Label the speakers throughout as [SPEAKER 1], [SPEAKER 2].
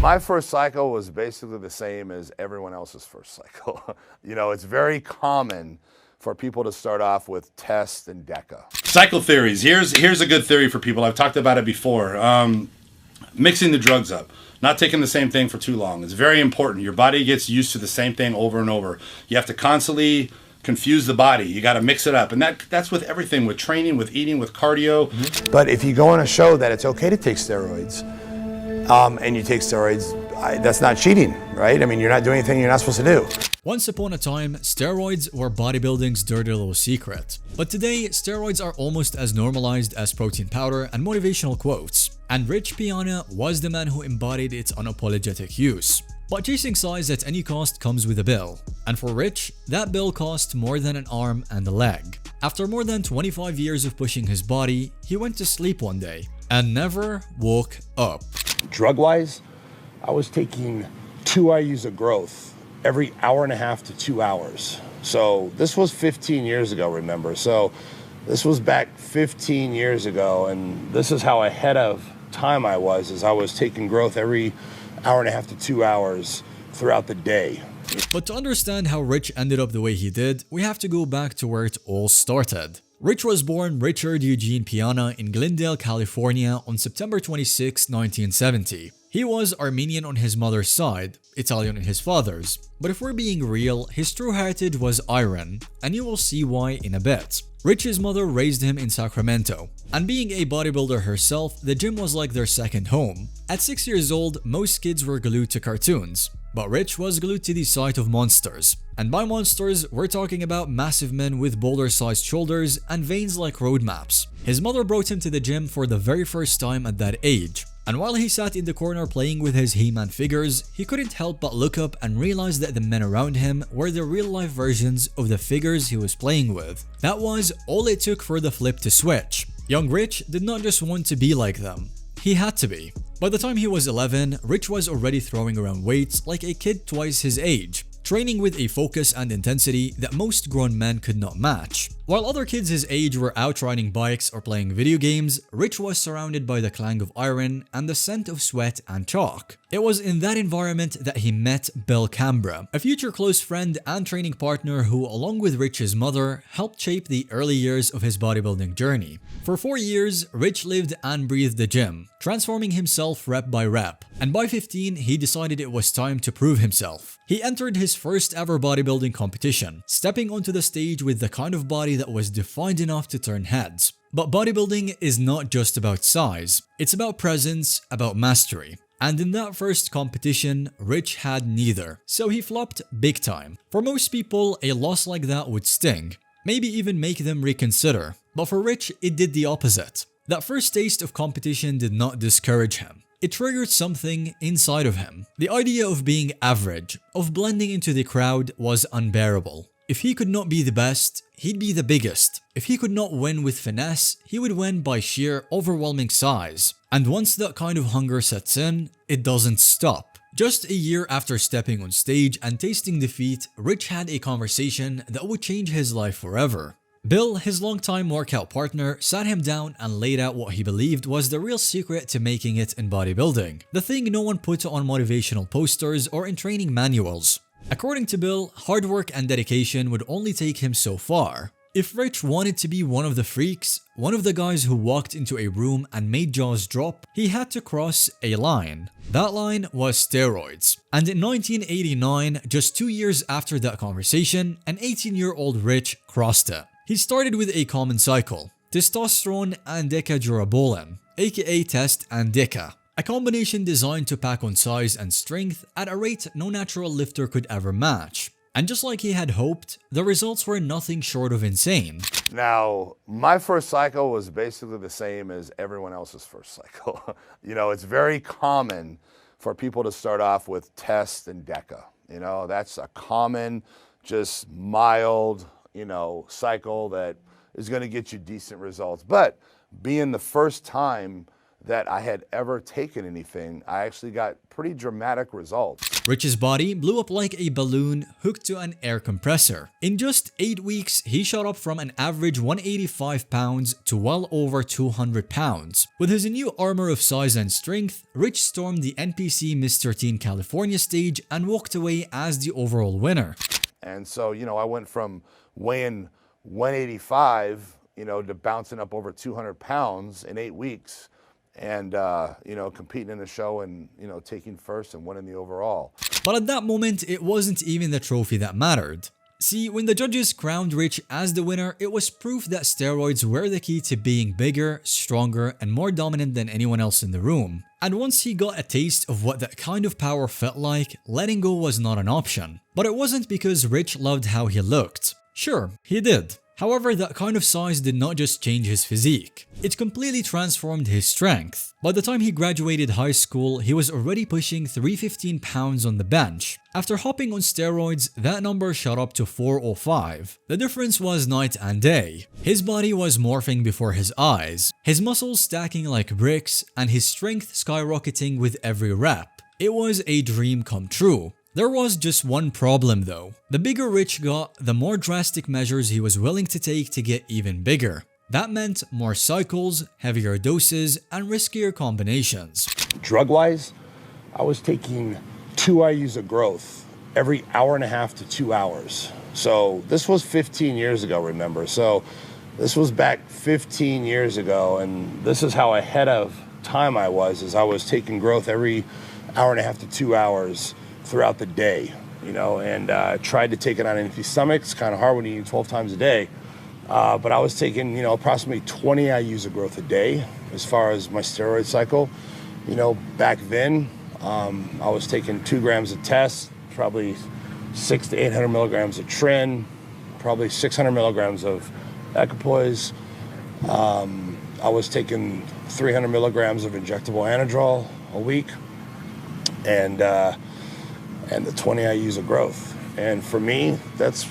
[SPEAKER 1] My first cycle was basically the same as everyone else's first cycle. You know, it's very common for people to start off with test and DECA.
[SPEAKER 2] Cycle theories. Here's a good theory for people. I've talked about it before. Mixing the drugs up. Not taking the same thing for too long. It's very important. Your body gets used to the same thing over and over. You have to constantly confuse the body. You got to mix it up. And that's with everything, with training, with eating, with cardio.
[SPEAKER 3] But if you go on a show that it's okay to take steroids, and you take steroids, that's not cheating, right? I mean, you're not doing anything you're not supposed to do.
[SPEAKER 4] Once upon a time, steroids were bodybuilding's dirty little secret. But today, steroids are almost as normalized as protein powder and motivational quotes. And Rich Piana was the man who embodied its unapologetic use. But chasing size at any cost comes with a bill. And for Rich, that bill cost more than an arm and a leg. After more than 25 years of pushing his body, he went to sleep one day and never woke up.
[SPEAKER 3] Drug-wise, I was taking 2 IUs of growth every hour and a half to 2 hours. So this was 15 years ago, remember? So this was back 15 years ago, and this is how ahead of time I was, is I was taking growth every hour and a half to 2 hours throughout the day.
[SPEAKER 4] But to understand how Rich ended up the way he did, we have to go back to where it all started. Rich was born Richard Eugene Piana in Glendale, California on September 26, 1970. He was Armenian on his mother's side, Italian on his father's. But if we're being real, his true heritage was Iran, and you will see why in a bit. Rich's mother raised him in Sacramento, and being a bodybuilder herself, the gym was like their second home. At 6 years old, most kids were glued to cartoons, but Rich was glued to the sight of monsters. And by monsters, we're talking about massive men with boulder-sized shoulders and veins like road maps. His mother brought him to the gym for the very first time at that age. And while he sat in the corner playing with his He-Man figures, he couldn't help but look up and realize that the men around him were the real-life versions of the figures he was playing with. That was all it took for the flip to switch. Young Rich did not just want to be like them. He had to be. By the time he was 11, Rich was already throwing around weights like a kid twice his age, training with a focus and intensity that most grown men could not match. While other kids his age were out riding bikes or playing video games, Rich was surrounded by the clang of iron and the scent of sweat and chalk. It was in that environment that he met Bill Cambra, a future close friend and training partner who, along with Rich's mother, helped shape the early years of his bodybuilding journey. For 4 years, Rich lived and breathed the gym, transforming himself rep by rep. And by 15, he decided it was time to prove himself. He entered his first ever bodybuilding competition, stepping onto the stage with the kind of body that was defined enough to turn heads. But bodybuilding is not just about size, it's about presence, about mastery. And in that first competition, Rich had neither, so he flopped big time. For most people, a loss like that would sting, maybe even make them reconsider. But for Rich, it did the opposite. That first taste of competition did not discourage him. It triggered something inside of him. The idea of being average, of blending into the crowd, was unbearable. If he could not be the best, he'd be the biggest. If he could not win with finesse, he would win by sheer overwhelming size. And once that kind of hunger sets in, it doesn't stop. Just a year after stepping on stage and tasting defeat, Rich had a conversation that would change his life forever. Bill, his longtime workout partner, sat him down and laid out what he believed was the real secret to making it in bodybuilding. The thing no one put on motivational posters or in training manuals. According to Bill, hard work and dedication would only take him so far. If Rich wanted to be one of the freaks, one of the guys who walked into a room and made jaws drop, he had to cross a line. That line was steroids. And in 1989, just 2 years after that conversation, an 18-year-old Rich crossed it. He started with a common cycle, testosterone and decadurabolin, aka test and deca, a combination designed to pack on size and strength at a rate no natural lifter could ever match. And just like he had hoped, the results were nothing short of insane.
[SPEAKER 1] Now, my first cycle was basically the same as everyone else's first cycle. You know, it's very common for people to start off with test and DECA. You know, that's a common, just mild, cycle that is going to get you decent results. But being the first time that I had ever taken anything, I actually got pretty dramatic results.
[SPEAKER 4] Rich's body blew up like a balloon hooked to an air compressor. In just 8 weeks, he shot up from an average 185 pounds to well over 200 pounds. With his new armor of size and strength, Rich stormed the NPC Mr. Teen California stage and walked away as the overall winner.
[SPEAKER 1] And so, you know, I went from weighing 185, you know, to bouncing up over 200 pounds in 8 weeks. And, you know, competing in the show and, you know, taking first and winning the overall.
[SPEAKER 4] But at that moment, it wasn't even the trophy that mattered. See, when the judges crowned Rich as the winner, it was proof that steroids were the key to being bigger, stronger, and more dominant than anyone else in the room. And once he got a taste of what that kind of power felt like, letting go was not an option. But it wasn't because Rich loved how he looked. Sure, he did. However, that kind of size did not just change his physique. It completely transformed his strength. By the time he graduated high school, he was already pushing 315 pounds on the bench. After hopping on steroids, that number shot up to 405. The difference was night and day. His body was morphing before his eyes, his muscles stacking like bricks, and his strength skyrocketing with every rep. It was a dream come true. There was just one problem though. The bigger Rich got, the more drastic measures he was willing to take to get even bigger. That meant more cycles, heavier doses, and riskier combinations.
[SPEAKER 3] Drug-wise, I was taking 2 IUs of growth every hour and a half to 2 hours. So this was 15 years ago, remember? So this was back 15 years ago, and this is how ahead of time I was taking growth every hour and a half to 2 hours throughout the day, you know, and tried to take it on an empty stomach. It's kind of hard when you eat 12 times a day. But I was taking, you know, approximately 20 IUs of growth a day as far as my steroid cycle. You know, back then, I was taking 2 grams of test, probably 600 to 800 milligrams of trin, probably 600 milligrams of equipoise. I was taking 300 milligrams of injectable anadrol a week, and the 20 IUs of growth. And for me, that's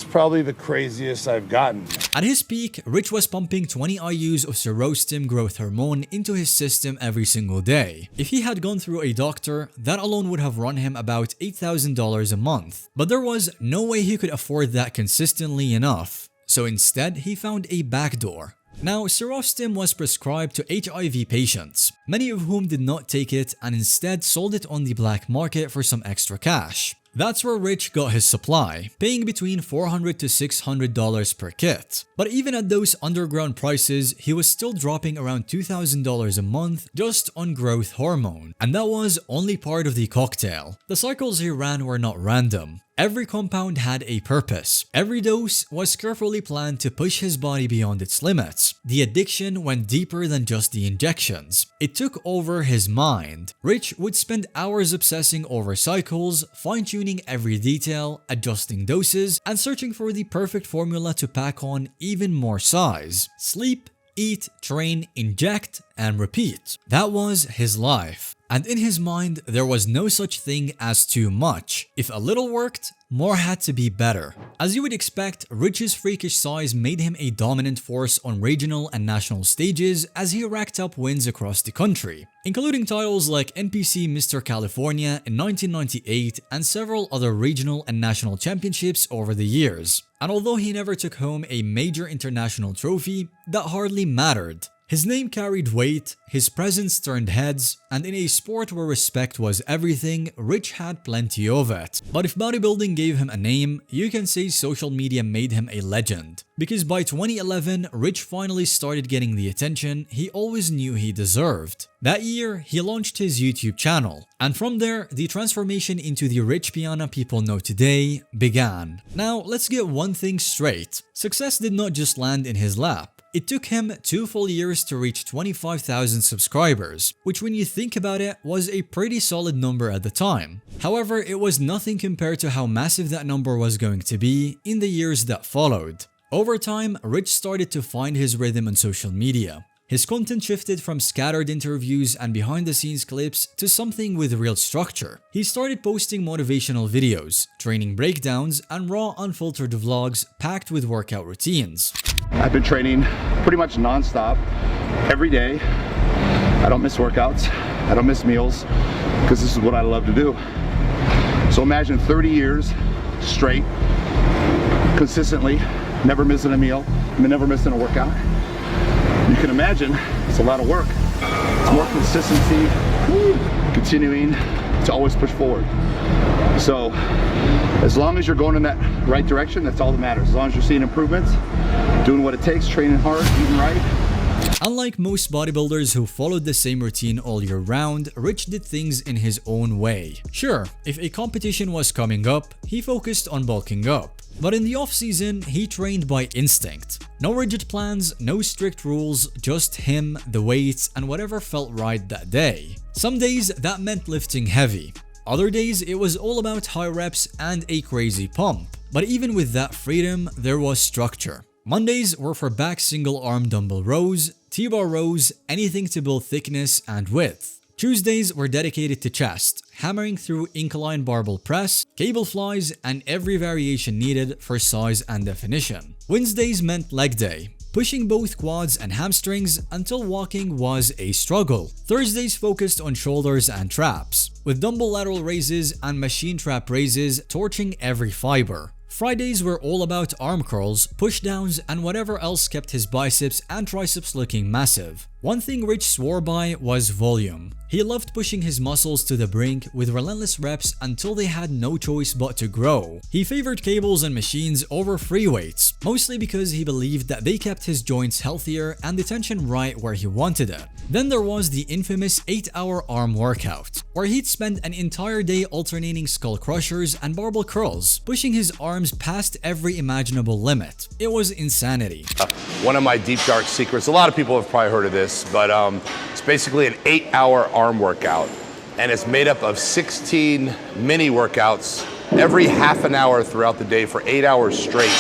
[SPEAKER 3] probably the craziest I've gotten.
[SPEAKER 4] At his peak, Rich was pumping 20 IUs of serostim growth hormone into his system every single day. If he had gone through a doctor, that alone would have run him about $8,000 a month. But there was no way he could afford that consistently enough. So instead, he found a backdoor. Now, serostim was prescribed to HIV patients, many of whom did not take it and instead sold it on the black market for some extra cash. That's where Rich got his supply, paying between $400 to $600 per kit. But even at those underground prices, he was still dropping around $2,000 a month just on growth hormone. And that was only part of the cocktail. The cycles he ran were not random. Every compound had a purpose. Every dose was carefully planned to push his body beyond its limits. The addiction went deeper than just the injections. It took over his mind. Rich would spend hours obsessing over cycles, fine-tuning every detail, adjusting doses, and searching for the perfect formula to pack on even more size. Sleep, eat, train, inject, and repeat. That was his life. And in his mind, there was no such thing as too much. If a little worked, more had to be better. As you would expect, Rich's freakish size made him a dominant force on regional and national stages as he racked up wins across the country, including titles like NPC Mr. California in 1998 and several other regional and national championships over the years. And although he never took home a major international trophy, that hardly mattered. His name carried weight, his presence turned heads, and in a sport where respect was everything, Rich had plenty of it. But if bodybuilding gave him a name, you can say social media made him a legend. Because by 2011, Rich finally started getting the attention he always knew he deserved. That year, he launched his YouTube channel, and from there, the transformation into the Rich Piana people know today began. Now, let's get one thing straight. Success did not just land in his lap. It took him 2 full years to reach 25,000 subscribers, which when you think about it was a pretty solid number at the time. However, it was nothing compared to how massive that number was going to be in the years that followed. Over time, Rich started to find his rhythm on social media. His content shifted from scattered interviews and behind-the-scenes clips to something with real structure. He started posting motivational videos, training breakdowns, and raw, unfiltered vlogs packed with workout routines.
[SPEAKER 5] I've been training pretty much non-stop every day.
[SPEAKER 1] I don't miss workouts. I don't miss meals, because this is what I love to do. So imagine 30 years straight, consistently, never missing a meal, never missing a workout. You can imagine it's a lot of work. It's more consistency, continuing to always push forward. So as long as you're going in that right direction, that's all that matters. As long as you're seeing improvements, doing what it takes, training hard, eating right.
[SPEAKER 4] Unlike most bodybuilders who followed the same routine all year round, Rich did things in his own way. Sure, if a competition was coming up, he focused on bulking up. But in the off-season, he trained by instinct. No rigid plans, no strict rules, just him, the weights, and whatever felt right that day. Some days that meant lifting heavy. Other days it was all about high reps and a crazy pump. But even with that freedom, there was structure. Mondays were for back single arm dumbbell rows, T-bar rows, anything to build thickness and width. Tuesdays were dedicated to chest, hammering through incline barbell press, cable flies, and every variation needed for size and definition. Wednesdays meant leg day, pushing both quads and hamstrings until walking was a struggle. Thursdays focused on shoulders and traps, with dumbbell lateral raises and machine trap raises torching every fiber. Fridays were all about arm curls, push downs, and whatever else kept his biceps and triceps looking massive. One thing Rich swore by was volume. He loved pushing his muscles to the brink with relentless reps until they had no choice but to grow. He favored cables and machines over free weights, mostly because he believed that they kept his joints healthier and the tension right where he wanted it. Then there was the infamous 8-hour arm workout, where he'd spend an entire day alternating skull crushers and barbell curls, pushing his arms past every imaginable limit. It was insanity.
[SPEAKER 1] One of my deep dark secrets, a lot of people have probably heard of this, but it's basically an 8-hour arm workout, and it's made up of 16 mini workouts every half an hour throughout the day for 8 hours straight,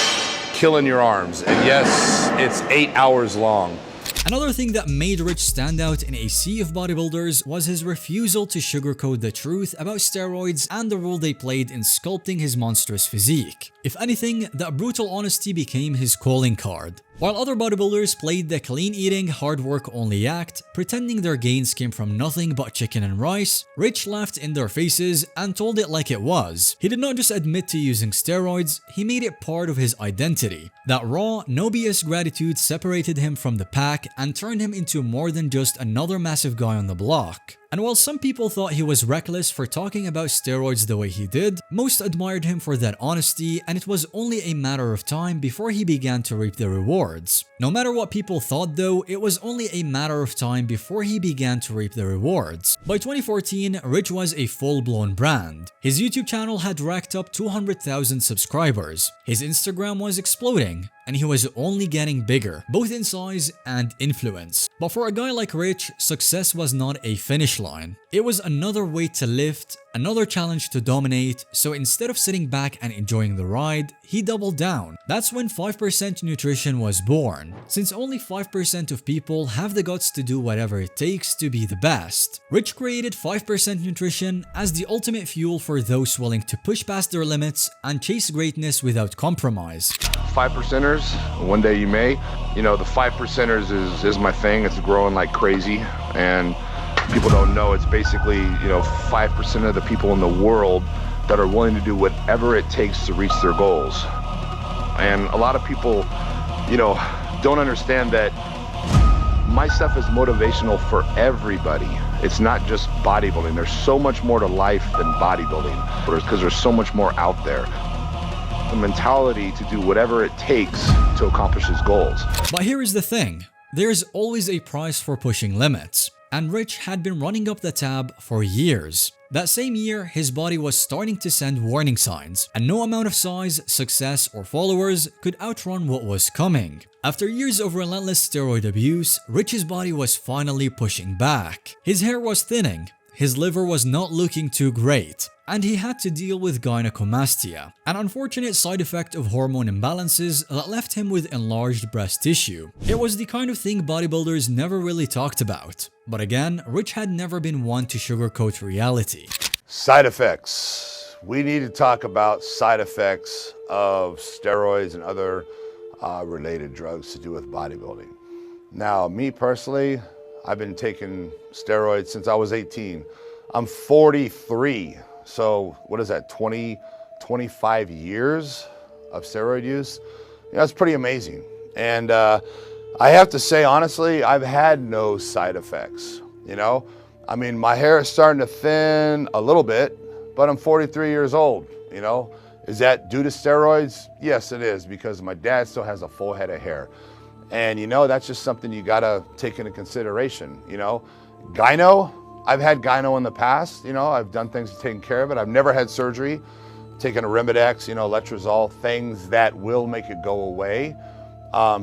[SPEAKER 1] killing your arms. And yes, it's 8 hours long.
[SPEAKER 4] Another thing that made Rich stand out in a sea of bodybuilders was his refusal to sugarcoat the truth about steroids and the role they played in sculpting his monstrous physique. If anything, that brutal honesty became his calling card. While other bodybuilders played the clean-eating, hard-work-only act, pretending their gains came from nothing but chicken and rice, Rich laughed in their faces and told it like it was. He did not just admit to using steroids, he made it part of his identity. That raw, no BS gratitude separated him from the pack and turned him into more than just another massive guy on the block. And while some people thought he was reckless for talking about steroids the way he did, most admired him for that honesty, and it was only a matter of time before he began to reap the rewards. No matter what people thought though, it was only a matter of time before he began to reap the rewards. By 2014, Rich was a full-blown brand. His YouTube channel had racked up 200,000 subscribers. His Instagram was exploding, and he was only getting bigger, both in size and influence. But for a guy like Rich, success was not a finish line. It was another weight to lift, another challenge to dominate, so instead of sitting back and enjoying the ride, he doubled down. That's when 5% nutrition was born, since only 5% of people have the guts to do whatever it takes to be the best. Rich created 5% nutrition as the ultimate fuel for those willing to push past their limits and chase greatness without compromise.
[SPEAKER 3] 5%ers, one day you may. You know, the 5%ers is my thing. It's growing like crazy, and people don't know it's basically, 5% of the people in the world that are willing to do whatever it takes to reach their goals. And a lot of people, don't understand that my stuff is motivational for everybody. It's not just bodybuilding. There's so much more to life than bodybuilding, because there's so much more out there. The mentality to do whatever it takes to accomplish his goals.
[SPEAKER 4] But here is the thing, there's always a price for pushing limits, and Rich had been running up the tab for years. That same year, his body was starting to send warning signs, and no amount of size, success, or followers could outrun what was coming. After years of relentless steroid abuse, Rich's body was finally pushing back. His hair was thinning, his liver was not looking too great, and he had to deal with gynecomastia, an unfortunate side effect of hormone imbalances that left him with enlarged breast tissue. It was the kind of thing bodybuilders never really talked about. But again, Rich had never been one to sugarcoat reality.
[SPEAKER 1] Side effects. We need to talk about side effects of steroids and other related drugs to do with bodybuilding. Now, me personally, I've been taking steroids since I was 18. I'm 43. So what is that, 25 years of steroid use? That's pretty amazing. And I have to say, honestly, I've had no side effects, I mean, my hair is starting to thin a little bit, but I'm 43 years old, Is that due to steroids? Yes, it is, because my dad still has a full head of hair. And that's just something you gotta take into consideration, Gyno, I've had gyno in the past, I've done things to take care of it. I've never had surgery, taken a Arimidex, Letrozole, things that will make it go away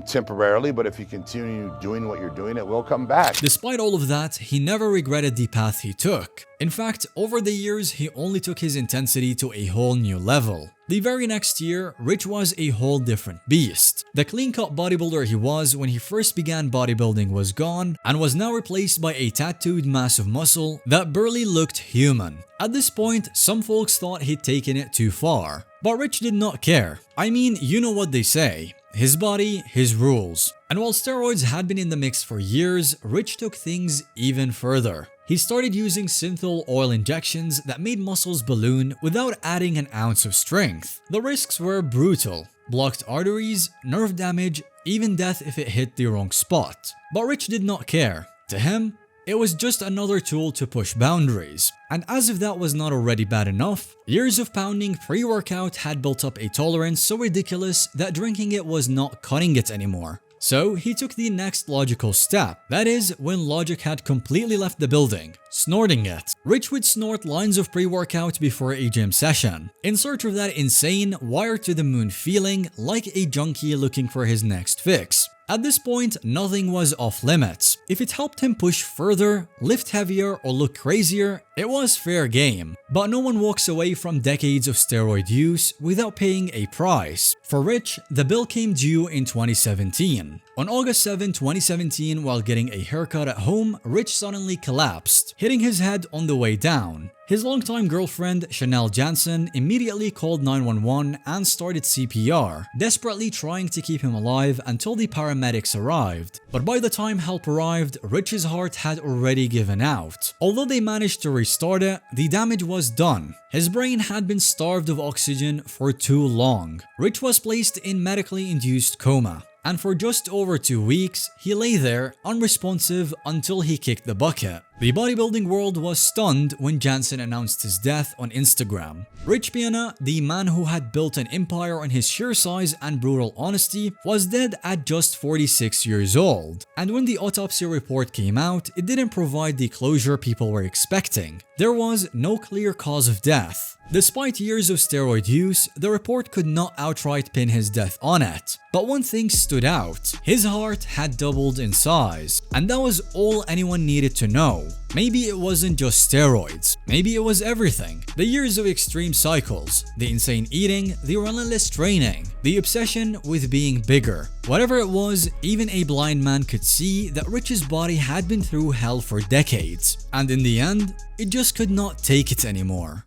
[SPEAKER 1] temporarily, but if you continue doing what you're doing, it will come back.
[SPEAKER 4] Despite all of that, he never regretted the path he took. In fact, over the years, he only took his intensity to a whole new level. The very next year, Rich was a whole different beast. The clean-cut bodybuilder he was when he first began bodybuilding was gone and was now replaced by a tattooed mass of muscle that barely looked human. At this point, some folks thought he'd taken it too far. But Rich did not care. I mean, you know what they say. His body, his rules. And while steroids had been in the mix for years, Rich took things even further. He started using synthol oil injections that made muscles balloon without adding an ounce of strength. The risks were brutal. Blocked arteries, nerve damage, even death if it hit the wrong spot. But Rich did not care. To him, it was just another tool to push boundaries. And as if that was not already bad enough, years of pounding pre-workout had built up a tolerance so ridiculous that drinking it was not cutting it anymore. So he took the next logical step, that is, when logic had completely left the building, snorting it. Rich would snort lines of pre-workout before a gym session, in search of that insane, wire-to-the-moon feeling like a junkie looking for his next fix. At this point, nothing was off limits. If it helped him push further, lift heavier, or look crazier, it was fair game. But no one walks away from decades of steroid use without paying a price. For Rich, the bill came due in 2017. On August 7, 2017, while getting a haircut at home, Rich suddenly collapsed, hitting his head on the way down. His longtime girlfriend, Chanel Jansen, immediately called 911 and started CPR, desperately trying to keep him alive until the paramedics arrived. But by the time help arrived, Rich's heart had already given out. Although they managed to restart it, the damage was done. His brain had been starved of oxygen for too long. Rich was placed in medically induced coma. And for just over 2 weeks, he lay there unresponsive until he kicked the bucket. The bodybuilding world was stunned when Jansen announced his death on Instagram. Rich Piana, the man who had built an empire on his sheer size and brutal honesty, was dead at just 46 years old. And when the autopsy report came out, it didn't provide the closure people were expecting. There was no clear cause of death. Despite years of steroid use, the report could not outright pin his death on it. But one thing stood out. His heart had doubled in size. And that was all anyone needed to know. Maybe it wasn't just steroids. Maybe it was everything. The years of extreme cycles, the insane eating, the relentless training, the obsession with being bigger. Whatever it was, even a blind man could see that Rich's body had been through hell for decades. And in the end, it just could not take it anymore.